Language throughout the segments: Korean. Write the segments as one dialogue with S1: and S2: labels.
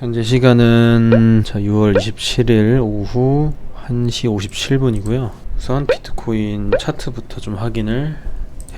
S1: 현재 시간은 6월 27일 오후 1시 57분이고요. 우선 비트코인 차트부터 좀 확인을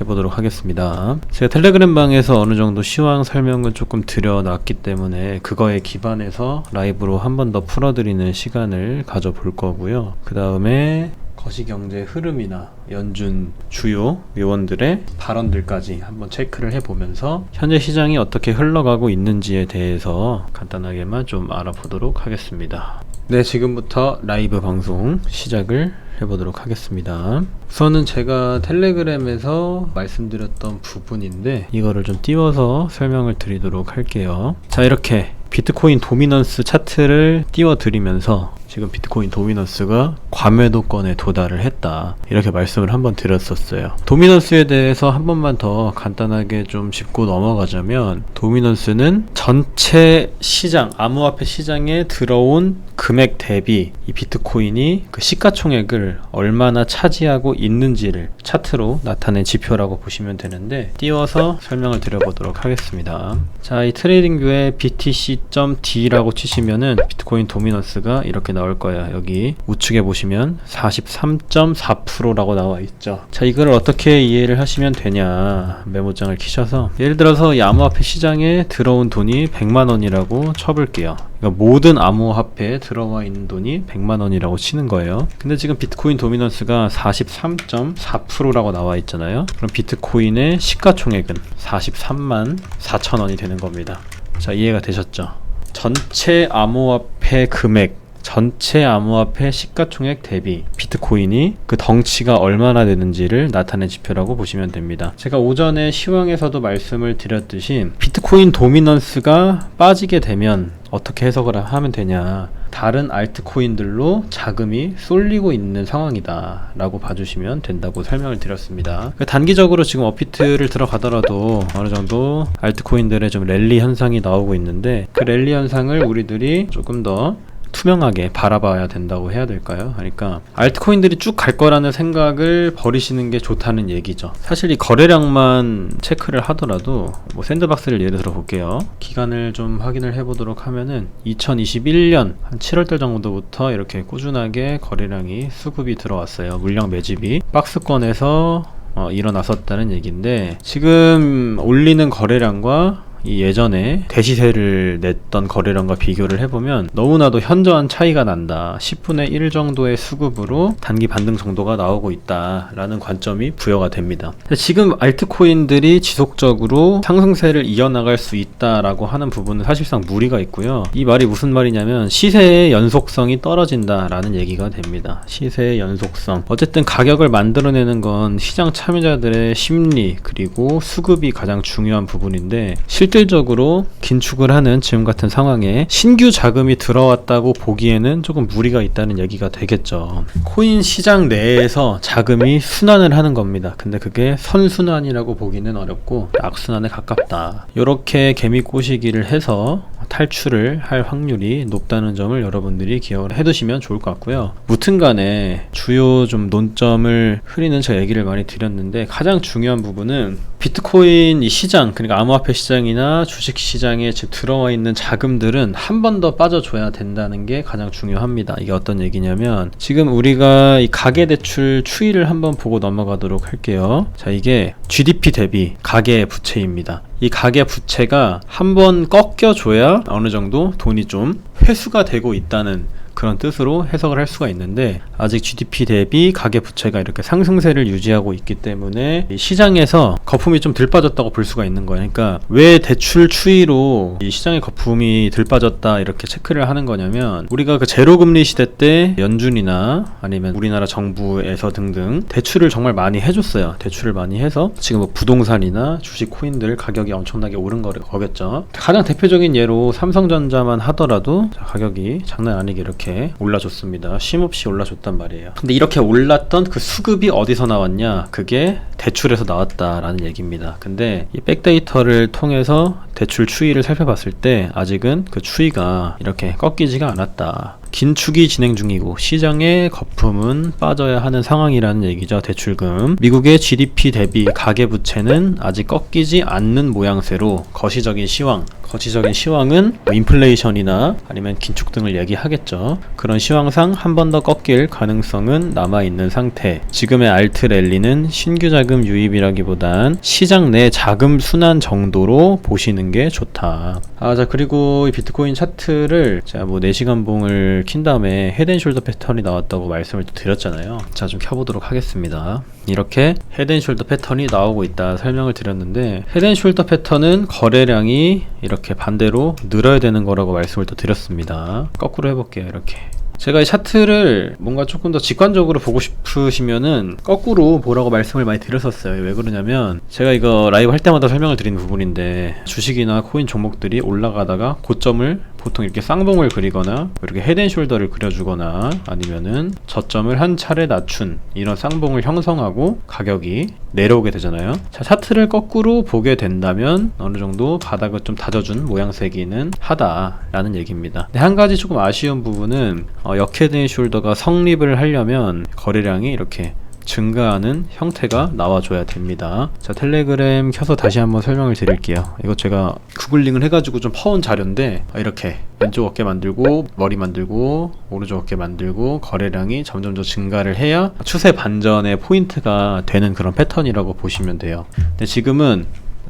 S1: 해보도록 하겠습니다. 제가 텔레그램 방에서 어느 정도 시황 설명을 조금 드려놨기 때문에 그거에 기반해서 라이브로 한 번 더 풀어드리는 시간을 가져볼 거고요. 그 다음에 거시경제 흐름이나 연준 주요 요원들의 발언들까지 한번 체크를 해보면서 현재 시장이 어떻게 흘러가고 있는지에 대해서 간단하게만 좀 알아보도록 하겠습니다. 네, 지금부터 라이브 방송 시작을 해보도록 하겠습니다. 우선은 제가 텔레그램에서 말씀드렸던 부분인데 이거를 좀 띄워서 설명을 드리도록 할게요. 자, 이렇게 비트코인 도미넌스 차트를 띄워드리면서 지금 비트코인 도미넌스가 과매도권에 도달을 했다, 이렇게 말씀을 한번 드렸었어요. 도미넌스에 대해서 한 번만 더 간단하게 좀 짚고 넘어가자면, 도미넌스는 전체 시장, 암호화폐 시장에 들어온 금액 대비 이 비트코인이 그 시가총액을 얼마나 차지하고 있는지를 차트로 나타낸 지표라고 보시면 되는데, 띄워서 설명을 드려보도록 하겠습니다. 자, 이 트레이딩뷰에 BTC.D라고 치시면은 비트코인 도미넌스가 이렇게 나올 거예요. 여기 우측에 보시면 43.4%라고 나와 있죠. 자, 이걸 어떻게 이해를 하시면 되냐, 메모장을 키셔서 예를 들어서 이 암호화폐 시장에 들어온 돈이 100만원이라고 쳐볼게요. 그러니까 모든 암호화폐에 들어와 있는 돈이 100만원이라고 치는 거예요. 근데 지금 비트코인 도미넌스가 43.4%라고 나와 있잖아요. 그럼 비트코인의 시가총액은 43만 4천원이 되는 겁니다. 자, 이해가 되셨죠? 전체 암호화폐 금액, 전체 암호화폐 시가총액 대비 비트코인이 그 덩치가 얼마나 되는지를 나타낸 지표라고 보시면 됩니다. 제가 오전에 시황에서도 말씀을 드렸듯이 비트코인 도미넌스가 빠지게 되면 어떻게 해석을 하면 되냐, 다른 알트코인들로 자금이 쏠리고 있는 상황이다 라고 봐주시면 된다고 설명을 드렸습니다. 단기적으로 지금 업비트를 들어가더라도 어느 정도 알트코인들의 좀 랠리 현상이 나오고 있는데, 그 랠리 현상을 우리들이 조금 더 투명하게 바라봐야 된다고 해야 될까요? 그러니까 알트코인들이 쭉 갈 거라는 생각을 버리시는 게 좋다는 얘기죠. 사실 이 거래량만 체크를 하더라도, 뭐 샌드박스를 예를 들어 볼게요. 기간을 좀 확인을 해보도록 하면은 2021년 한 7월달 정도부터 이렇게 꾸준하게 거래량이 수급이 들어왔어요. 물량 매집이 박스권에서 일어났었다는 얘기인데, 지금 올리는 거래량과 이 예전에 대시세를 냈던 거래량과 비교를 해보면 너무나도 현저한 차이가 난다. 10분의 1 정도의 수급으로 단기 반등 정도가 나오고 있다 라는 관점이 부여가 됩니다. 지금 알트코인들이 지속적으로 상승세를 이어나갈 수 있다라고 하는 부분은 사실상 무리가 있고요. 이 말이 무슨 말이냐면 시세의 연속성이 떨어진다 라는 얘기가 됩니다. 시세의 연속성, 어쨌든 가격을 만들어내는 건 시장 참여자들의 심리 그리고 수급이 가장 중요한 부분인데, 실질적으로 긴축을 하는 지금 같은 상황에 신규 자금이 들어왔다고 보기에는 조금 무리가 있다는 얘기가 되겠죠. 코인 시장 내에서 자금이 순환을 하는 겁니다. 근데 그게 선순환이라고 보기는 어렵고 악순환에 가깝다, 이렇게 개미 꼬시기를 해서 탈출을 할 확률이 높다는 점을 여러분들이 기억을 해두시면 좋을 것 같고요. 무튼간에 주요 좀 논점을 흐리는 제가 얘기를 많이 드렸는데, 가장 중요한 부분은 비트코인 이 시장, 그러니까 암호화폐 시장이나 주식 시장에 지금 들어와 있는 자금들은 한 번 더 빠져줘야 된다는 게 가장 중요합니다. 이게 어떤 얘기냐면, 지금 우리가 이 가계대출 추이를 한번 보고 넘어가도록 할게요. 자, 이게 GDP 대비 가계부채입니다. 이 가계부채가 한번 꺾여줘야 어느 정도 돈이 좀 회수가 되고 있다는 그런 뜻으로 해석을 할 수가 있는데, 아직 GDP 대비 가계부채가 이렇게 상승세를 유지하고 있기 때문에 이 시장에서 거품이 좀 덜 빠졌다고 볼 수가 있는 거예요. 그러니까 왜 대출 추이로 이 시장의 거품이 덜 빠졌다 이렇게 체크를 하는 거냐면, 우리가 그 제로금리 시대 때 연준이나 아니면 우리나라 정부에서 등등 대출을 정말 많이 해줬어요. 대출을 많이 해서 지금 뭐 부동산이나 주식 코인들 가격이 엄청나게 오른 거겠죠. 가장 대표적인 예로 삼성전자만 하더라도 가격이 장난 아니게 이렇게 올라줬습니다. 쉼없이 올라줬단 말이에요. 근데 이렇게 올랐던 그 수급이 어디서 나왔냐? 그게 대출에서 나왔다라는 얘기입니다. 근데 이 백데이터를 통해서 대출 추이를 살펴봤을 때 아직은 그 추이가 이렇게 꺾이지가 않았다. 긴축이 진행 중이고 시장의 거품은 빠져야 하는 상황이라는 얘기죠. 대출금. 미국의 GDP 대비 가계부채는 아직 꺾이지 않는 모양새로 거시적인 시황, 거시적인 시황은 뭐 인플레이션이나 아니면 긴축 등을 얘기하겠죠. 그런 시황상 한 번 더 꺾일 가능성은 남아있는 상태. 지금의 알트 랠리는 신규 자금 유입이라기보단 시장 내 자금 순환 정도로 보시는 게 좋다. 자, 그리고 이 비트코인 차트를 제가 뭐 4시간 봉을 킨 다음에 헤드앤숄더 패턴이 나왔다고 말씀을 드렸잖아요. 자, 좀 켜보도록 하겠습니다. 이렇게 헤드앤숄더 패턴이 나오고 있다 설명을 드렸는데, 헤드앤숄더 패턴은 거래량이 이렇게 반대로 늘어야 되는 거라고 말씀을 또 드렸습니다. 거꾸로 해볼게요. 이렇게 제가 이 차트를 뭔가 조금 더 직관적으로 보고 싶으시면은 거꾸로 보라고 말씀을 많이 드렸었어요. 왜 그러냐면 제가 이거 라이브 할 때마다 설명을 드리는 부분인데, 주식이나 코인 종목들이 올라가다가 고점을 보통 이렇게 쌍봉을 그리거나 이렇게 헤드앤숄더를 그려주거나 아니면은 저점을 한 차례 낮춘 이런 쌍봉을 형성하고 가격이 내려오게 되잖아요. 자, 차트를 거꾸로 보게 된다면 어느 정도 바닥을 좀 다져준 모양새기는 하다라는 얘기입니다. 근데 한 가지 조금 아쉬운 부분은 역헤드앤숄더가 성립을 하려면 거래량이 이렇게 증가하는 형태가 나와줘야 됩니다. 자, 텔레그램 켜서 다시 한번 설명을 드릴게요. 이거 제가 구글링을 해가지고 좀 퍼온 자료인데, 이렇게 왼쪽 어깨 만들고 머리 만들고 오른쪽 어깨 만들고 거래량이 점점 더 증가를 해야 추세 반전의 포인트가 되는 그런 패턴이라고 보시면 돼요. 근데 지금은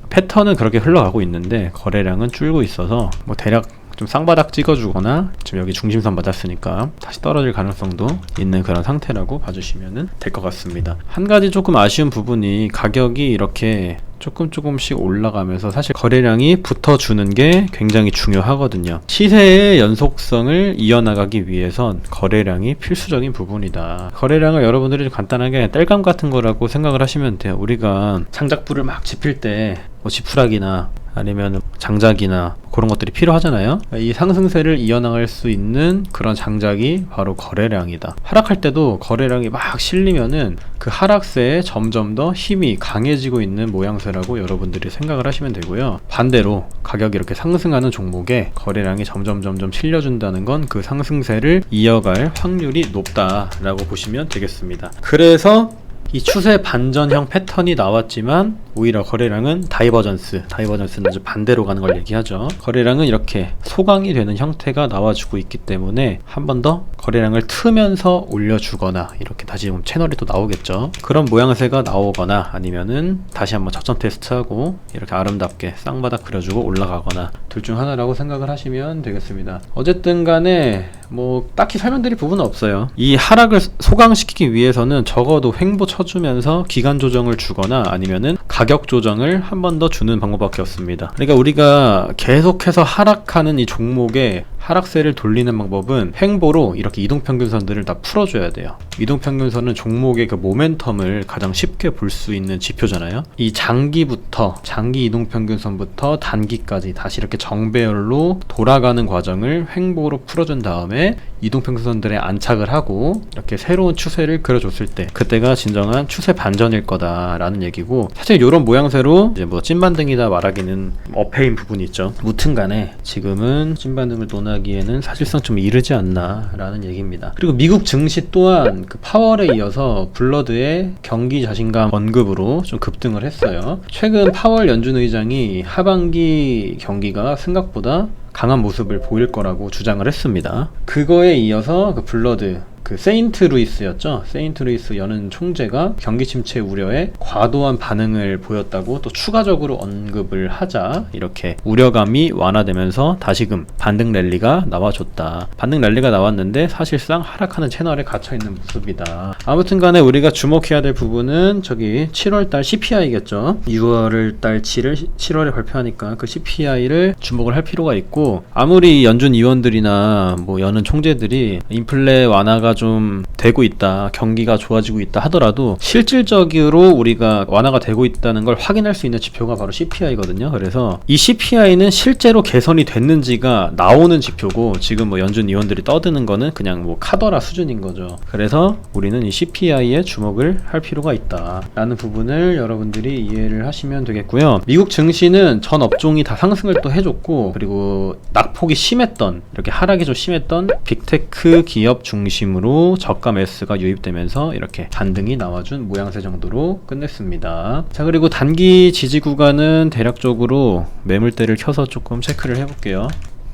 S1: 패턴은 그렇게 흘러가고 있는데 거래량은 줄고 있어서 뭐 대략 좀 쌍바닥 찍어주거나 지금 여기 중심선 맞았으니까 다시 떨어질 가능성도 있는 그런 상태라고 봐주시면 될 것 같습니다. 한 가지 조금 아쉬운 부분이 가격이 이렇게 조금씩 올라가면서 사실 거래량이 붙어주는 게 굉장히 중요하거든요. 시세의 연속성을 이어나가기 위해선 거래량이 필수적인 부분이다. 거래량을 여러분들이 간단하게 땔감 같은 거라고 생각을 하시면 돼요. 우리가 장작불을 막 지필 때 뭐 지푸라기나 아니면 장작이나 그런 것들이 필요하잖아요. 이 상승세를 이어나갈 수 있는 그런 장작이 바로 거래량이다. 하락할 때도 거래량이 막 실리면은 그 하락세에 점점 더 힘이 강해지고 있는 모양새라고 여러분들이 생각을 하시면 되고요. 반대로 가격이 이렇게 상승하는 종목에 거래량이 점점 실려준다는 건 그 상승세를 이어갈 확률이 높다라고 보시면 되겠습니다. 그래서 이 추세 반전형 패턴이 나왔지만 오히려 거래량은 다이버전스는 아주 반대로 가는 걸 얘기하죠. 거래량은 이렇게 소강이 되는 형태가 나와주고 있기 때문에 한 번 더 거래량을 트면서 올려주거나, 이렇게 다시 채널이 또 나오겠죠. 그런 모양새가 나오거나 아니면은 다시 한번 저점 테스트하고 이렇게 아름답게 쌍바닥 그려주고 올라가거나, 둘 중 하나라고 생각을 하시면 되겠습니다. 어쨌든 간에 뭐 딱히 설명드릴 부분은 없어요. 이 하락을 소강시키기 위해서는 적어도 횡보 쳐주면서 기간 조정을 주거나 아니면은 가격 조정을 한 번 더 주는 방법밖에 없습니다. 그러니까 우리가 계속해서 하락하는 이 종목에 하락세를 돌리는 방법은 횡보로 이렇게 이동평균선들을 다 풀어줘야 돼요. 이동평균선은 종목의 그 모멘텀을 가장 쉽게 볼 수 있는 지표잖아요. 이 장기 이동평균선부터 단기까지 다시 이렇게 정배열로 돌아가는 과정을 횡보로 풀어준 다음에 이동평균선들에 안착을 하고 이렇게 새로운 추세를 그려줬을 때, 그때가 진정한 추세 반전일 거다라는 얘기고, 사실 이런 모양새로 이제 뭐 찐반등이다 말하기는 어폐인 부분이 있죠. 무튼간에 지금은 찐반등을 논하기에는 사실상 좀 이르지 않나라는 얘기입니다. 그리고 미국 증시 또한 그 파월에 이어서 블러드의 경기 자신감 언급으로 좀 급등을 했어요. 최근 파월 연준 의장이 하반기 경기가 생각보다 강한 모습을 보일 거라고 주장을 했습니다. 그거에 이어서 그 블러드, 그 세인트 루이스였죠. 세인트 루이스 연은 총재가 경기 침체 우려에 과도한 반응을 보였다고 또 추가적으로 언급을 하자 이렇게 우려감이 완화되면서 다시금 반등 랠리가 나와줬다. 반등 랠리가 나왔는데 사실상 하락하는 채널에 갇혀있는 모습이다. 아무튼 간에 우리가 주목해야 될 부분은 저기 7월달 CPI겠죠. 6월달 7월에 발표하니까 그 CPI를 주목을 할 필요가 있고, 아무리 연준 의원들이나 뭐 여는 총재들이 인플레 완화가 좀 되고 있다, 경기가 좋아지고 있다 하더라도 실질적으로 우리가 완화가 되고 있다는 걸 확인할 수 있는 지표가 바로 CPI거든요. 그래서 이 CPI는 실제로 개선이 됐는지가 나오는 지표고, 지금 뭐 연준 의원들이 떠드는 거는 그냥 뭐 카더라 수준인 거죠. 그래서 우리는 이 CPI에 주목을 할 필요가 있다 라는 부분을 여러분들이 이해를 하시면 되겠고요. 미국 증시는 전 업종이 다 상승을 또 해줬고, 그리고 낙폭이 심했던, 이렇게 하락이 좀 심했던 빅테크 기업 중심으로 기준으로 저가 S가 유입되면서 이렇게 반등이 나와준 모양새 정도로 끝냈습니다. 자, 그리고 단기 지지 구간은 대략적으로 매물대를 켜서 조금 체크를 해볼게요.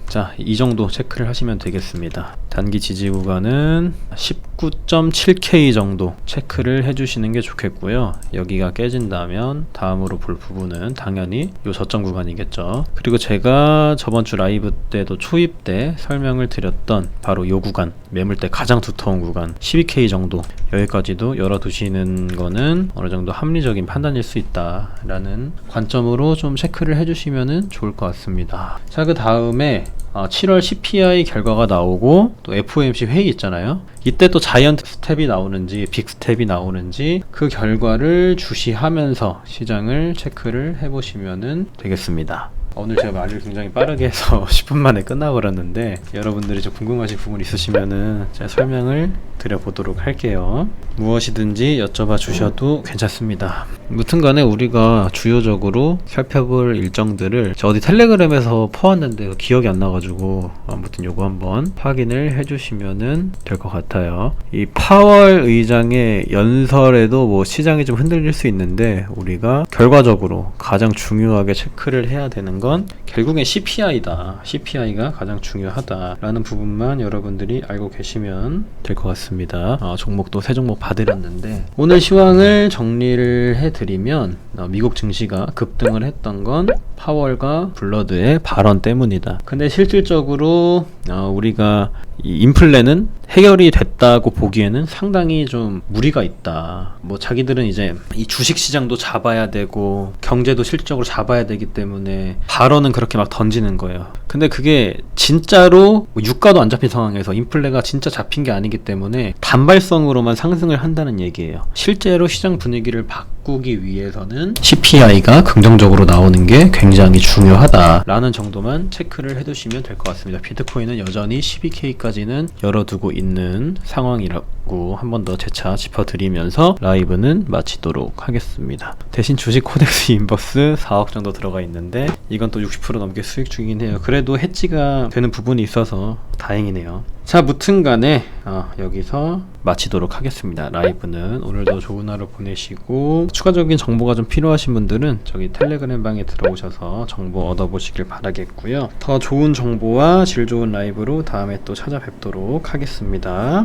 S1: 자, 이 정도 체크를 하시면 되겠습니다. 단기 지지 구간은 19.7K 정도 체크를 해주시는 게 좋겠고요. 여기가 깨진다면 다음으로 볼 부분은 당연히 요 저점 구간이겠죠. 그리고 제가 저번주 라이브 때도 초입 때 설명을 드렸던 바로 요 구간, 매물대 가장 두터운 구간 12K 정도, 여기까지도 열어두시는 거는 어느 정도 합리적인 판단일 수 있다 라는 관점으로 좀 체크를 해주시면 좋을 것 같습니다. 자, 그 다음에 7월 CPI 결과가 나오고 또 FOMC 회의 있잖아요. 이때 또 자이언트 스텝이 나오는지 빅 스텝이 나오는지 그 결과를 주시하면서 시장을 체크를 해보시면 되겠습니다. 오늘 제가 말을 굉장히 빠르게 해서 10분 만에 끝나버렸는데 여러분들이 좀 궁금하신 부분 있으시면은 제가 설명을 드려보도록 할게요. 무엇이든지 여쭤봐 주셔도 괜찮습니다. 무튼 간에 우리가 주요적으로 살펴볼 일정들을 저 어디 텔레그램에서 퍼왔는데 기억이 안 나가지고 아무튼 요거 한번 확인을 해주시면은 될 것 같아요. 이 파월 의장의 연설에도 뭐 시장이 좀 흔들릴 수 있는데 우리가 결과적으로 가장 중요하게 체크를 해야 되는 건 결국엔 CPI다. CPI가 가장 중요하다라는 부분만 여러분들이 알고 계시면 될 것 같습니다. 종목도 세 종목 봐드렸는데 오늘 시황을 정리를 해드리면 미국 증시가 급등을 했던 건 파월과 블러드의 발언 때문이다. 근데 실질적으로 우리가 이 인플레는 해결이 됐다고 보기에는 상당히 좀 무리가 있다. 뭐 자기들은 이제 이 주식 시장도 잡아야 되고 경제도 실질적으로 잡아야 되기 때문에 발언은 그렇게 막 던지는 거예요. 근데 그게 진짜로 유가도 안 잡힌 상황에서 인플레가 진짜 잡힌 게 아니기 때문에 단발성으로만 상승을 한다는 얘기예요. 실제로 시장 분위기를 바꾸기 위해서는 CPI가 긍정적으로 나오는 게 굉장히 중요하다라는 정도만 체크를 해두시면 될 것 같습니다. 비트코인은 여전히 12K까지는 열어두고 있는 상황이라고 한 번 더 재차 짚어드리면서 라이브는 마치도록 하겠습니다. 대신 주식 코덱스 인버스 4억 정도 들어가 있는데 이건 또 60% 넘게 수익 중이긴 해요. 그래도 해지가 되는 부분이 있어서 다행이네요. 자, 무튼 간에 여기서 마치도록 하겠습니다. 라이브는 오늘도 좋은 하루 보내시고 추가적인 정보가 좀 필요하신 분들은 저기 텔레그램 방에 들어오셔서 정보 얻어보시길 바라겠고요. 더 좋은 정보와 질 좋은 라이브로 다음에 또 찾아뵙도록 하겠습니다.